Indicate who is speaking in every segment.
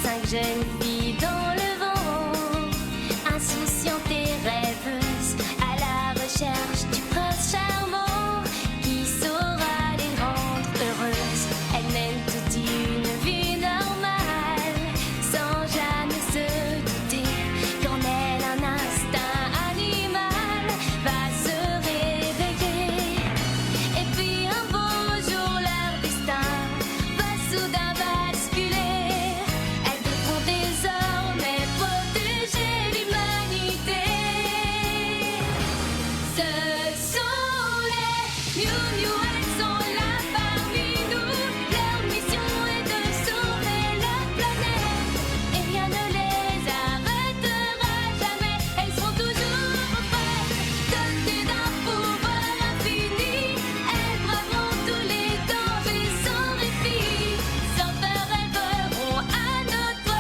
Speaker 1: 5 jeunes filles dans le vent, insouciantes et rêveuses, à la recherche du prince charmant qui saura les rendre heureuses. Elles mènent toute une vie normale, sans jamais se douter qu'en elles un instinct animal va se réveiller. Et puis un beau jour leur destin va soudain basculer. Elles devront désormais protéger l'humanité. Ce sont les Miou Miou, elles sont là parmi nous. Leur mission est de sauver la planète et rien ne les arrêtera jamais. Elles seront toujours prêtes, dotées d'un pouvoir infini. Elles braveront tous les dangers sans répit. Sans peur, elles voleront à notre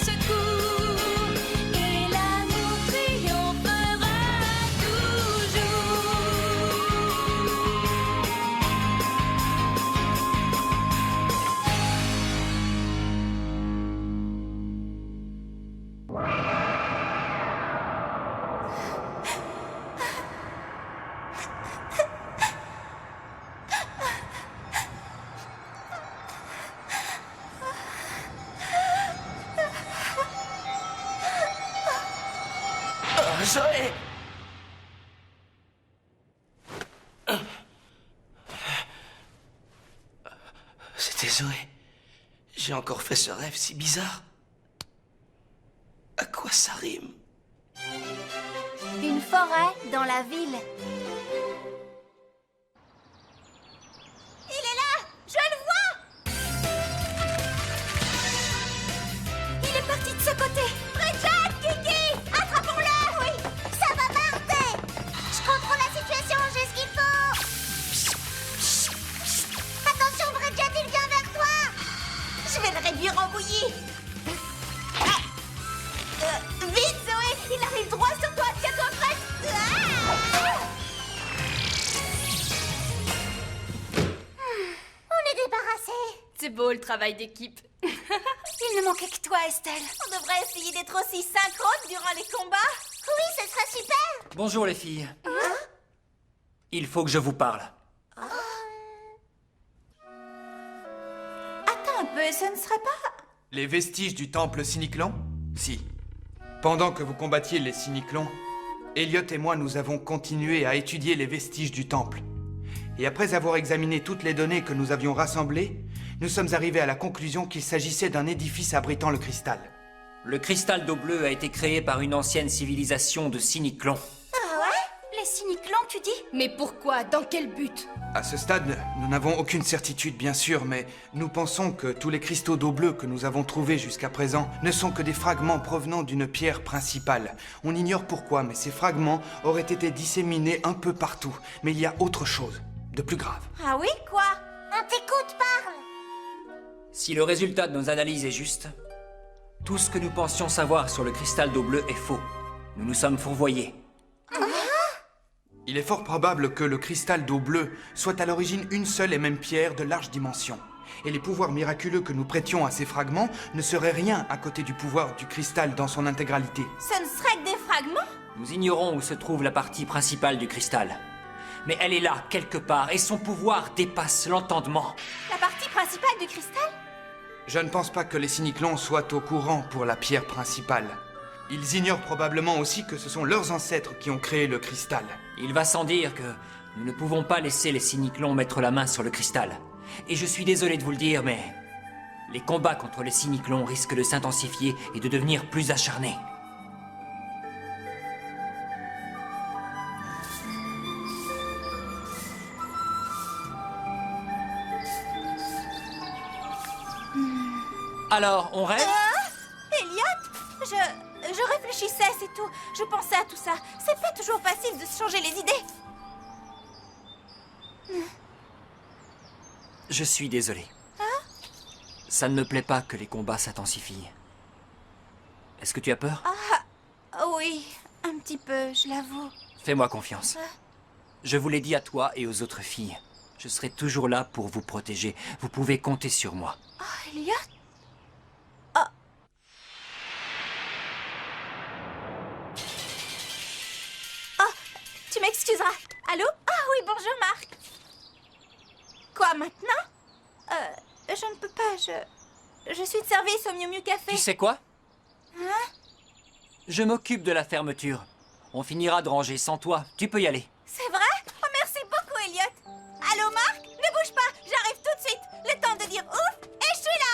Speaker 1: secours et l'amour triomphera toujours.
Speaker 2: Zoé! C'était Zoé. J'ai encore fait ce rêve si bizarre. À quoi ça rime?
Speaker 1: Une forêt dans la ville. Il est là! Je le vois! Il est parti de ce côté! Bridget, Kiki! Attrapons-le! Oui, ça va marcher! Je contrôle la situation, j'ai ce qu'il faut! Attention, Bridget, il vient vers toi! Je vais le réduire en bouillie! Vite, Zoé! Il arrive droit sur toi! Tiens-toi prête! On est débarrassé!
Speaker 3: C'est beau le travail d'équipe.
Speaker 1: Il ne manquait que toi, Estelle.
Speaker 4: On devrait essayer d'être aussi synchrone durant les combats.
Speaker 1: Oui, ce serait super!
Speaker 5: Bonjour les filles. Il faut que je vous parle.
Speaker 4: Attends un peu, ce ne serait pas...
Speaker 6: Les vestiges du temple Cyniclon? Si. Pendant que vous combattiez les Cyniclons, Elliot et moi nous avons continué à étudier les vestiges du temple. Et après avoir examiné toutes les données que nous avions rassemblées, nous sommes arrivés à la conclusion qu'il s'agissait d'un édifice abritant le cristal.
Speaker 5: Le cristal d'eau bleue a été créé par une ancienne civilisation de Cyniclon.
Speaker 4: Ah ouais? Les cyniclons, tu dis?
Speaker 3: Mais pourquoi? Dans quel but?
Speaker 6: À ce stade, nous n'avons aucune certitude bien sûr, mais nous pensons que tous les cristaux d'eau bleue que nous avons trouvés jusqu'à présent ne sont que des fragments provenant d'une pierre principale. On ignore pourquoi, mais ces fragments auraient été disséminés un peu partout. Mais il y a autre chose, de plus grave.
Speaker 4: Ah oui, quoi?
Speaker 1: On t'écoute, parle!
Speaker 5: Si le résultat de nos analyses est juste, tout ce que nous pensions savoir sur le cristal d'eau bleue est faux. Nous nous sommes fourvoyés.
Speaker 6: Il est fort probable que le cristal d'eau bleue soit à l'origine une seule et même pierre de large dimension. Et les pouvoirs miraculeux que nous prêtions à ces fragments ne seraient rien à côté du pouvoir du cristal dans son intégralité.
Speaker 4: Ce ne serait que des fragments?
Speaker 5: Nous ignorons où se trouve la partie principale du cristal. Mais elle est là, quelque part, et son pouvoir dépasse l'entendement.
Speaker 4: La partie principale du cristal?
Speaker 6: Je ne pense pas que les Cyniclons soient au courant pour la pierre principale. Ils ignorent probablement aussi que ce sont leurs ancêtres qui ont créé le cristal.
Speaker 5: Il va sans dire que nous ne pouvons pas laisser les Cyniclons mettre la main sur le cristal. Et je suis désolé de vous le dire, mais les combats contre les Cyniclons risquent de s'intensifier et de devenir plus acharnés. Alors, on rêve?
Speaker 4: Elliot? Je réfléchissais, c'est tout. Je pensais à tout ça. C'est pas toujours facile de se changer les idées.
Speaker 5: Je suis désolé. Ça ne me plaît pas que les combats s'intensifient. Est-ce que tu as peur?
Speaker 4: Oui, un petit peu, je l'avoue.
Speaker 5: Fais-moi confiance. Je vous l'ai dit à toi et aux autres filles. Je serai toujours là pour vous protéger. Vous pouvez compter sur moi.
Speaker 4: Elliot? Tu m'excuseras. Allô? Ah oui, bonjour Marc. Quoi maintenant? Je ne peux pas, je suis de service au Miu Miu Café.
Speaker 5: Tu sais quoi?
Speaker 4: Hein?
Speaker 5: Je m'occupe de la fermeture. On finira de ranger sans toi. Tu peux y aller.
Speaker 4: C'est vrai? Oh, merci beaucoup, Elliot. Allô, Marc? Ne bouge pas, j'arrive tout de suite. Le temps de dire ouf, et je suis là.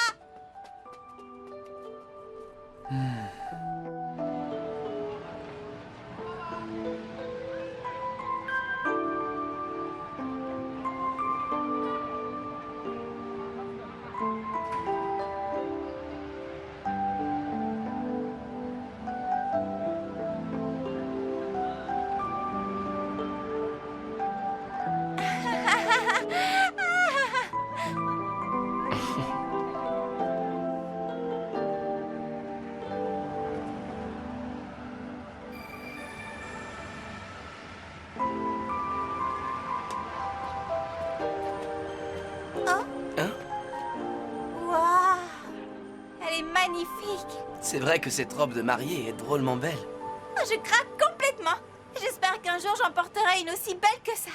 Speaker 4: Waouh! Elle est magnifique.
Speaker 2: C'est vrai que cette robe de mariée est drôlement belle.
Speaker 4: Oh, je craque complètement. J'espère qu'un jour j'en porterai une aussi belle que ça.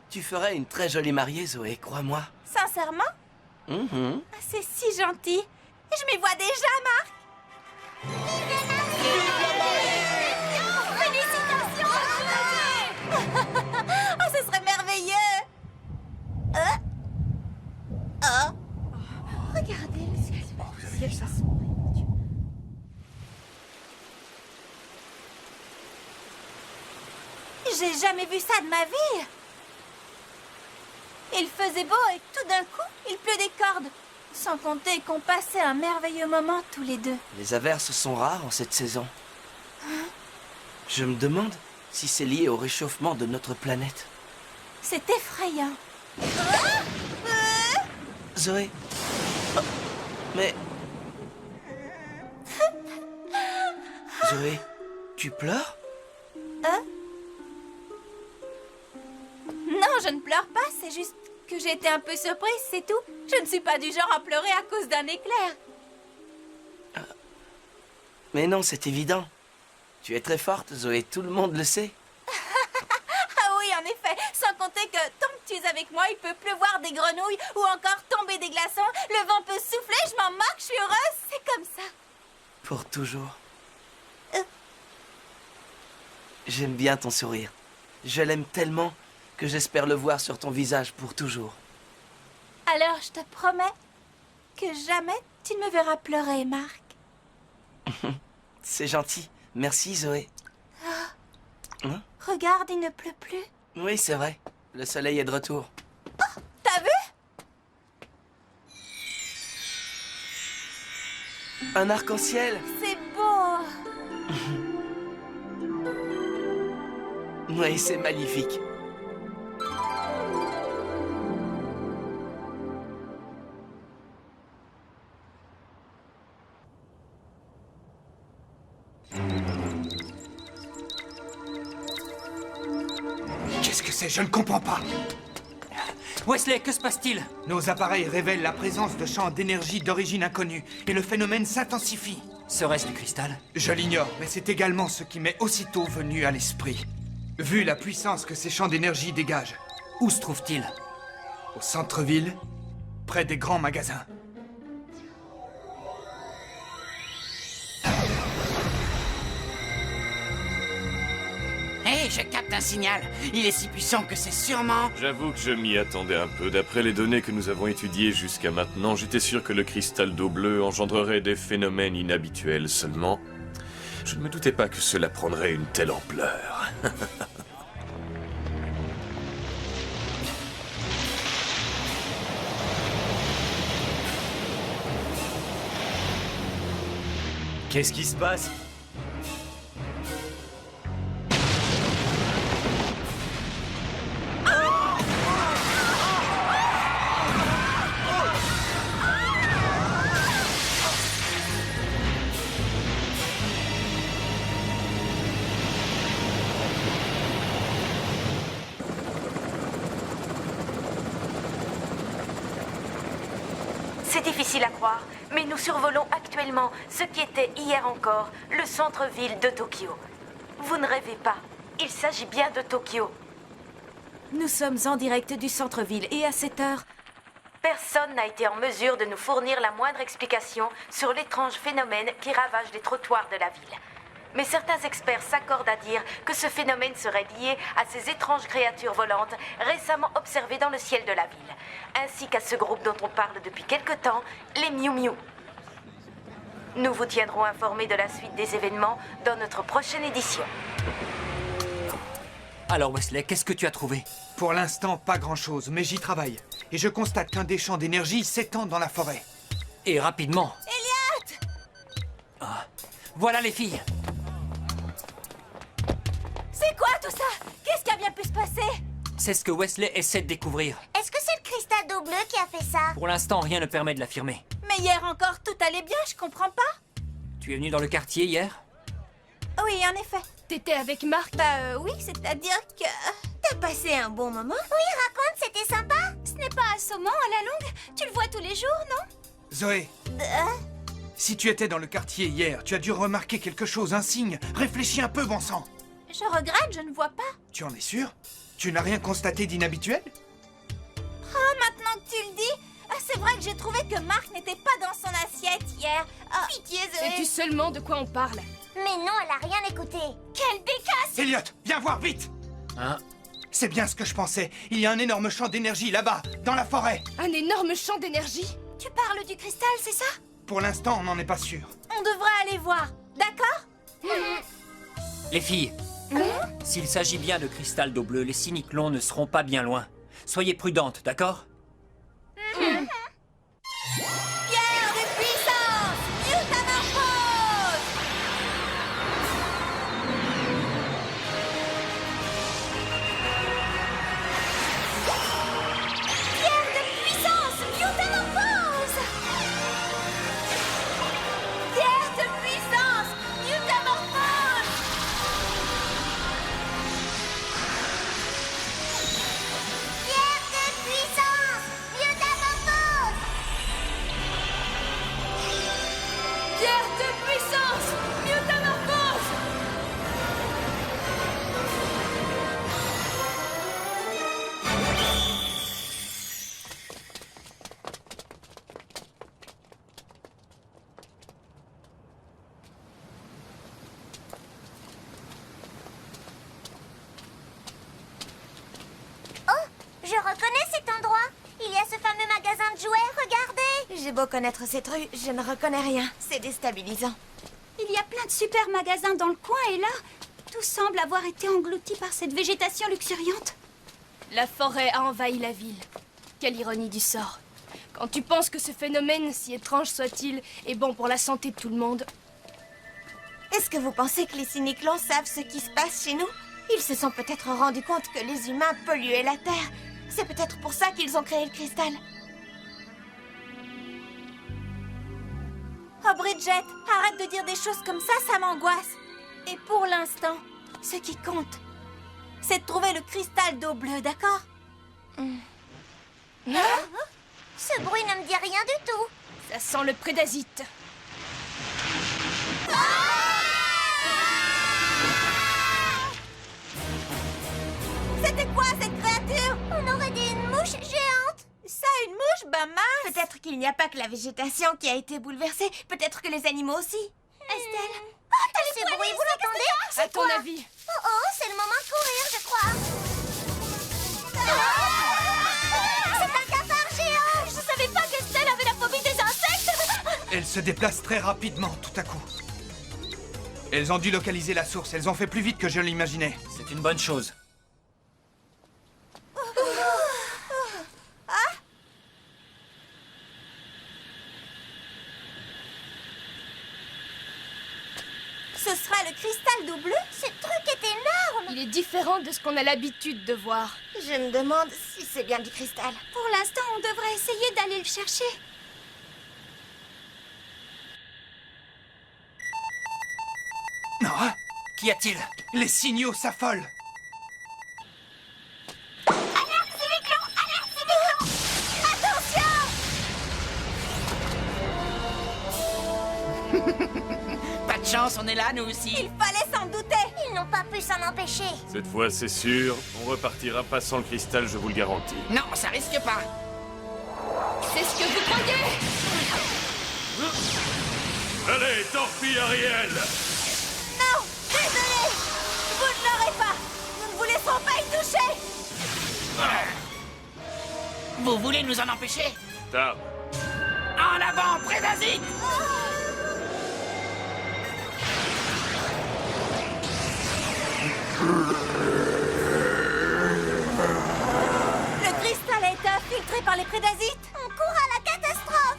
Speaker 2: Tu ferais une très jolie mariée, Zoé, crois-moi.
Speaker 4: Sincèrement?
Speaker 2: Mhm.
Speaker 4: Ah, c'est si gentil. Je m'y vois déjà, Marc. Félicitations! Oh, ce serait merveilleux. Oh. Regardez le ciel.
Speaker 6: Vous avez vu ça?
Speaker 4: J'ai jamais vu ça de ma vie. Il faisait beau et tout d'un coup, il pleut des cordes. Sans compter qu'on passait un merveilleux moment tous les deux.
Speaker 2: Les averses sont rares en cette saison. Je me demande si c'est lié au réchauffement de notre planète.
Speaker 4: C'est effrayant.
Speaker 2: Zoé. Oh, mais... Zoé, tu pleures?
Speaker 4: Non, je ne pleure pas, c'est juste que j'ai été un peu surprise, c'est tout. Je ne suis pas du genre à pleurer à cause d'un éclair.
Speaker 2: Mais non, c'est évident. Tu es très forte, Zoé, tout le monde le sait.
Speaker 4: Ah oui, en effet, sans compter que tant que tu es avec moi, il peut pleuvoir des grenouilles ou encore tomber des glaçons, le vent peut souffler, je m'en moque, je suis heureuse, c'est comme ça.
Speaker 2: Pour toujours. J'aime bien ton sourire. Je l'aime tellement que j'espère le voir sur ton visage pour toujours.
Speaker 4: Alors, je te promets que jamais tu ne me verras pleurer, Marc.
Speaker 2: C'est gentil. Merci, Zoé. Hein?
Speaker 4: Regarde, il ne pleut plus.
Speaker 2: Oui, c'est vrai. Le soleil est de retour.
Speaker 4: T'as vu?
Speaker 2: Un arc-en-ciel.
Speaker 4: C'est beau.
Speaker 2: Oui, c'est magnifique.
Speaker 6: Qu'est-ce que c'est? Je ne comprends pas.
Speaker 5: Wesley, que se passe-t-il?
Speaker 6: Nos appareils révèlent la présence de champs d'énergie d'origine inconnue et le phénomène s'intensifie.
Speaker 5: Serait-ce du cristal?
Speaker 6: Je l'ignore, mais c'est également ce qui m'est aussitôt venu à l'esprit. Vu la puissance que ces champs d'énergie dégagent.
Speaker 5: Où se trouve-t-il?
Speaker 6: Au centre-ville, près des grands magasins.
Speaker 7: Hé, je capte un signal. Il est si puissant que c'est sûrement...
Speaker 8: J'avoue que je m'y attendais un peu. D'après les données que nous avons étudiées jusqu'à maintenant, j'étais sûr que le cristal d'eau bleue engendrerait des phénomènes inhabituels seulement. Je ne me doutais pas que cela prendrait une telle ampleur.
Speaker 9: Qu'est-ce qui se passe?
Speaker 10: C'est difficile à croire, mais nous survolons actuellement ce qui était hier encore le centre-ville de Tokyo. Vous ne rêvez pas, Il s'agit bien de Tokyo.
Speaker 4: Nous sommes en direct du centre-ville et à cette heure...
Speaker 10: Personne n'a été en mesure de nous fournir la moindre explication sur l'étrange phénomène qui ravage les trottoirs de la ville. Mais certains experts s'accordent à dire que ce phénomène serait lié à ces étranges créatures volantes récemment observées dans le ciel de la ville, ainsi qu'à ce groupe dont on parle depuis quelque temps, les Miu Miu. Nous vous tiendrons informés de la suite des événements dans notre prochaine édition.
Speaker 5: Alors Wesley, qu'est-ce que tu as trouvé?
Speaker 6: Pour l'instant, pas grand-chose, mais j'y travaille. Et je constate qu'un des champs d'énergie s'étend dans la forêt.
Speaker 5: Et rapidement.
Speaker 4: Elliot!
Speaker 5: Ah. Voilà les filles.
Speaker 4: C'est quoi tout ça? Qu'est-ce qui a bien pu se passer?
Speaker 5: C'est ce que Wesley essaie de découvrir.
Speaker 11: Est-ce que c'est le cristal d'eau bleue qui a fait ça?
Speaker 5: Pour l'instant, rien ne permet de l'affirmer.
Speaker 4: Mais hier encore, tout allait bien, je comprends pas.
Speaker 5: Tu es venu dans le quartier hier?
Speaker 4: Oui, en effet.
Speaker 3: T'étais avec Marc?
Speaker 4: Oui, c'est-à-dire que...
Speaker 11: T'as passé un bon moment? Oui, raconte, c'était sympa.
Speaker 3: Ce n'est pas assommant à la longue? Tu le vois tous les jours, non?
Speaker 6: Zoé, si tu étais dans le quartier hier, tu as dû remarquer quelque chose, un signe. Réfléchis un peu, bon sang.
Speaker 4: Je regrette, je ne vois pas.
Speaker 6: Tu en es sûr? Tu n'as rien constaté d'inhabituel?
Speaker 4: Oh, maintenant que tu le dis, c'est vrai que j'ai trouvé que Marc n'était pas dans son assiette hier. Oh, pitié, Zoé.
Speaker 3: Sais-tu seulement de quoi on parle?
Speaker 11: Mais non, elle a rien écouté.
Speaker 4: Quelle bécasse!
Speaker 6: Elliot, viens voir vite!
Speaker 5: Hein?
Speaker 6: C'est bien ce que je pensais. Il y a un énorme champ d'énergie là-bas, dans la forêt.
Speaker 3: Un énorme champ d'énergie?
Speaker 4: Tu parles du cristal, c'est ça?
Speaker 6: Pour l'instant, on n'en est pas sûr.
Speaker 4: On devrait aller voir, d'accord?
Speaker 5: Les filles, s'il s'agit bien de cristal d'eau bleue, les cyniclons ne seront pas bien loin. Soyez prudentes, d'accord?
Speaker 4: Pierre de puissance! Mutamorphose! Pierre de puissance! Mutamorphose! Pierre de puissance! Mutamorphose!
Speaker 11: Pierre de puissance, métamorphose.
Speaker 3: Pierre de puissance! Mutamorphose!
Speaker 11: Oh, je reconnais cet endroit. Il y a ce fameux magasin de jouets, regardez.
Speaker 4: J'ai beau connaître cette rue, je ne reconnais rien. C'est déstabilisant.
Speaker 12: Il y a plein de super magasins dans le coin et là, tout semble avoir été englouti par cette végétation luxuriante.
Speaker 3: La forêt a envahi la ville. Quelle ironie du sort. Quand tu penses que ce phénomène, si étrange soit-il, est bon pour la santé de tout le monde.
Speaker 4: Est-ce que vous pensez que les cyniclons savent ce qui se passe chez nous? Ils se sont peut-être rendus compte que les humains polluaient la Terre. C'est peut-être pour ça qu'ils ont créé le cristal. Oh, Bridget, arrête de dire des choses comme ça m'angoisse. Et pour l'instant, ce qui compte, c'est de trouver le cristal d'eau bleue, d'accord?
Speaker 11: Ce bruit ne me dit rien du tout.
Speaker 3: Ça sent le prédasite.
Speaker 4: C'était quoi cette créature?
Speaker 11: On aurait dit une mouche géante.
Speaker 4: Ça, une mouche? Bah mince! Peut-être qu'il n'y a pas que la végétation qui a été bouleversée. Peut-être que les animaux aussi. Estelle?
Speaker 11: Ce bruit, vous l'entendez?
Speaker 3: À ton avis?
Speaker 11: Oh, c'est le moment de courir, je crois. C'est un cafard géant.
Speaker 12: Je savais pas qu'Estelle avait la phobie des insectes.
Speaker 6: Elles se déplacent très rapidement, tout à coup. Elles ont dû localiser la source. Elles ont fait plus vite que je l'imaginais.
Speaker 5: C'est une bonne chose.
Speaker 4: Ce sera le cristal d'eau bleue?
Speaker 11: Ce truc est énorme.
Speaker 3: Il est différent de ce qu'on a l'habitude de voir.
Speaker 4: Je me demande si c'est bien du cristal.
Speaker 12: Pour l'instant, on devrait essayer d'aller le chercher.
Speaker 6: Ah,
Speaker 5: Qu'y a-t-il?
Speaker 6: les signaux s'affolent.
Speaker 7: Pas de chance, on est là, nous aussi.
Speaker 4: Il fallait s'en douter.
Speaker 11: Il Ils n'ont pas pu s'en empêcher.
Speaker 8: Cette fois, c'est sûr, on repartira pas sans le cristal, je vous le garantis.
Speaker 7: Non, ça risque pas.
Speaker 3: C'est ce que vous croyez!
Speaker 8: Allez, torpille Ariel!
Speaker 4: Non! Désolé! Vous ne l'aurez pas! Nous ne vous laisserons pas y toucher!
Speaker 7: Vous voulez nous en empêcher?
Speaker 8: Tard.
Speaker 7: En avant, Prédazit!
Speaker 4: Le cristal a été infiltré par les prédasites!
Speaker 11: On court à la catastrophe.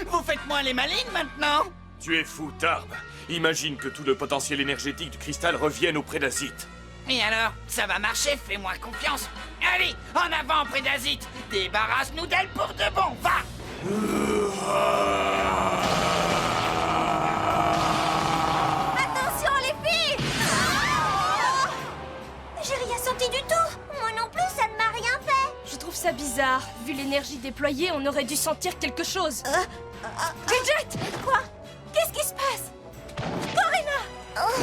Speaker 7: Vous faites moins les malines maintenant?
Speaker 8: Tu es fou, Tarb. Imagine que tout le potentiel énergétique du cristal revienne au Prédazit.
Speaker 7: Et alors? Ça va marcher, fais-moi confiance. Allez, en avant, Prédazit! Débarrasse-nous d'elle pour de bon, va!
Speaker 4: Attention les filles!
Speaker 11: J'ai rien senti du tout. Moi non plus, ça ne m'a rien fait.
Speaker 3: Je trouve ça bizarre. Vu l'énergie déployée, on aurait dû sentir quelque chose. Gadget!
Speaker 4: Quoi? Qu'est-ce qui se passe? Corina!
Speaker 11: Oh,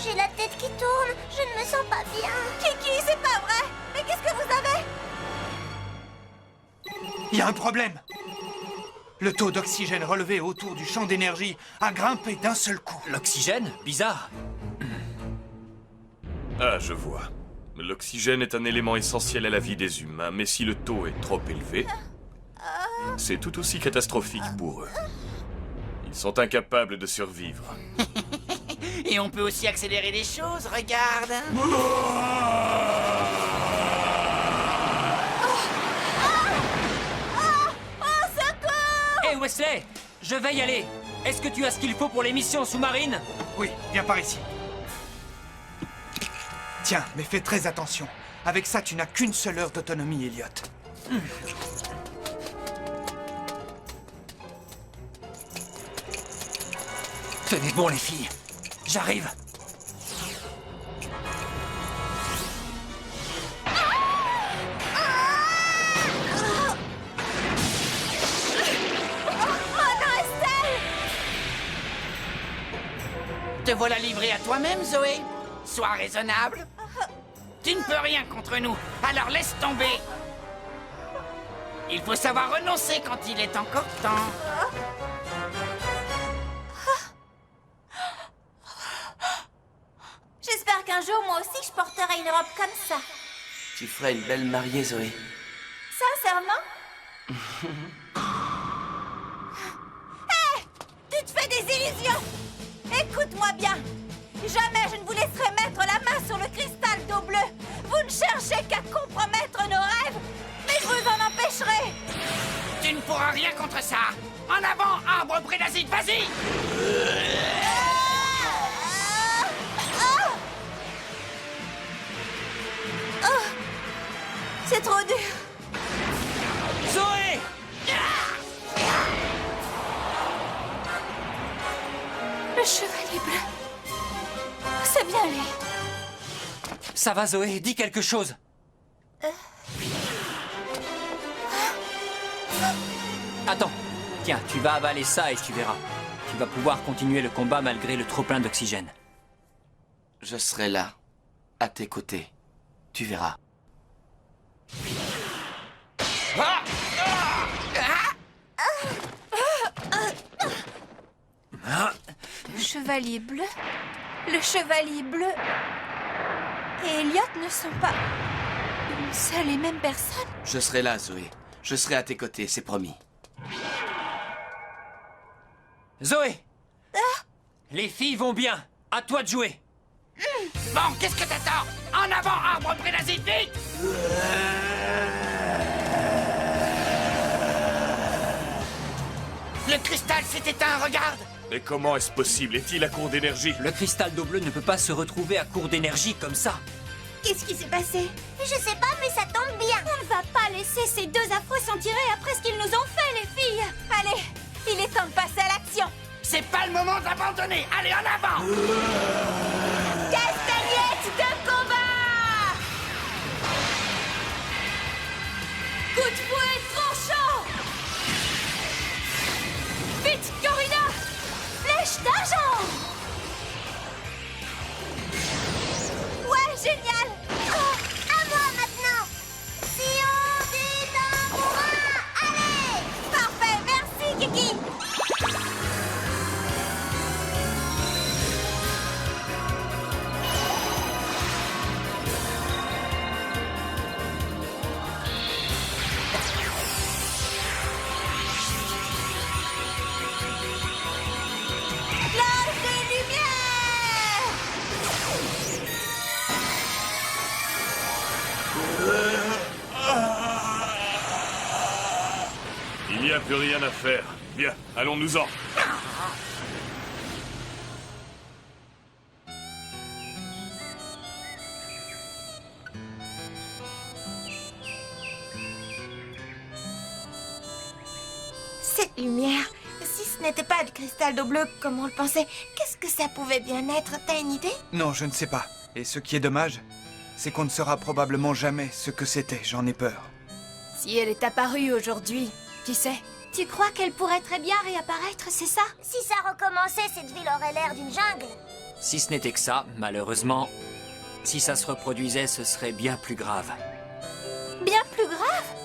Speaker 11: j'ai la tête qui tourne. Je ne me sens pas bien.
Speaker 4: Kiki, c'est pas vrai! Mais qu'est-ce que vous avez?
Speaker 6: Il y a un problème. Le taux d'oxygène relevé autour du champ d'énergie a grimpé d'un seul coup.
Speaker 5: L'oxygène? Bizarre.
Speaker 8: Ah, je vois. L'oxygène est un élément essentiel à la vie des humains, mais si le taux est trop élevé, c'est tout aussi catastrophique pour eux. Ils sont incapables de survivre.
Speaker 7: Et on peut aussi accélérer les choses, regarde.
Speaker 5: Hé Wesley, je vais y aller. Est-ce que tu as ce qu'il faut pour les missions sous-marines?
Speaker 6: Oui, viens par ici. Tiens, mais fais très attention. Avec ça, tu n'as qu'une seule heure d'autonomie, Elliot.
Speaker 5: Tenez bon les filles, j'arrive.
Speaker 7: Te voilà livré à toi-même, Zoé. Sois raisonnable. Tu ne peux rien contre nous, alors laisse tomber. Il faut savoir renoncer quand il est encore temps.
Speaker 4: J'espère qu'un jour, moi aussi, je porterai une robe comme ça.
Speaker 2: Tu ferais une belle mariée, Zoé.
Speaker 4: Sincèrement? Hé! Tu te fais des illusions! Écoute-moi bien! Jamais je ne vous laisserai mettre la main sur le cristal d'eau bleue! Vous ne cherchez qu'à compromettre nos rêves, mais je vous en empêcherai!
Speaker 7: Tu ne pourras rien contre ça. En avant, arbre prédasite, vas-y!
Speaker 4: C'est trop dur!
Speaker 5: Zoé!
Speaker 4: Le chevalier bleu. C'est bien lui.
Speaker 5: Ça va Zoé, dis quelque chose. Attends, tiens, tu vas avaler ça et tu verras. Tu vas pouvoir continuer le combat malgré le trop-plein d'oxygène.
Speaker 2: Je serai là, à tes côtés. Tu verras.
Speaker 4: Le chevalier bleu. Le chevalier bleu. Et Elliot ne sont pas une seule et même personne.
Speaker 2: Je serai là, Zoé. Je serai à tes côtés, c'est promis.
Speaker 5: Zoé! Les filles vont bien. À toi de jouer.
Speaker 7: Bon, qu'est-ce que t'attends? En avant, arbre prédasite, vite! Le cristal s'est éteint, regarde!
Speaker 8: Mais comment est-ce possible? Est-il à court d'énergie?
Speaker 5: Le cristal d'eau bleue ne peut pas se retrouver à court d'énergie comme ça.
Speaker 4: Qu'est-ce qui s'est passé?
Speaker 11: Je sais pas, mais ça tombe bien.
Speaker 12: On ne va pas laisser ces deux affreux s'en tirer après ce qu'ils nous ont fait, les filles.
Speaker 4: Allez, il est temps de passer à l'action.
Speaker 7: C'est pas le moment d'abandonner! Allez, en avant!
Speaker 4: Castagnette de combat! Coup de fouet tranchant! Vite, Corina! Flèche d'argent!
Speaker 8: plus rien à faire. Bien, allons-nous-en.
Speaker 4: Cette lumière, si ce n'était pas du cristal d'eau bleue comme on le pensait, qu'est-ce que ça pouvait bien être? T'as une idée?
Speaker 6: Non, je ne sais pas. Et ce qui est dommage, c'est qu'on ne saura probablement jamais ce que c'était, j'en ai peur.
Speaker 3: Si elle est apparue aujourd'hui, qui sait?
Speaker 12: Tu crois qu'elle pourrait très bien réapparaître, c'est ça?
Speaker 11: Si ça recommençait, cette ville aurait l'air d'une jungle.
Speaker 5: Si ce n'était que ça, malheureusement, si ça se reproduisait, ce serait bien plus grave.
Speaker 4: Bien plus grave?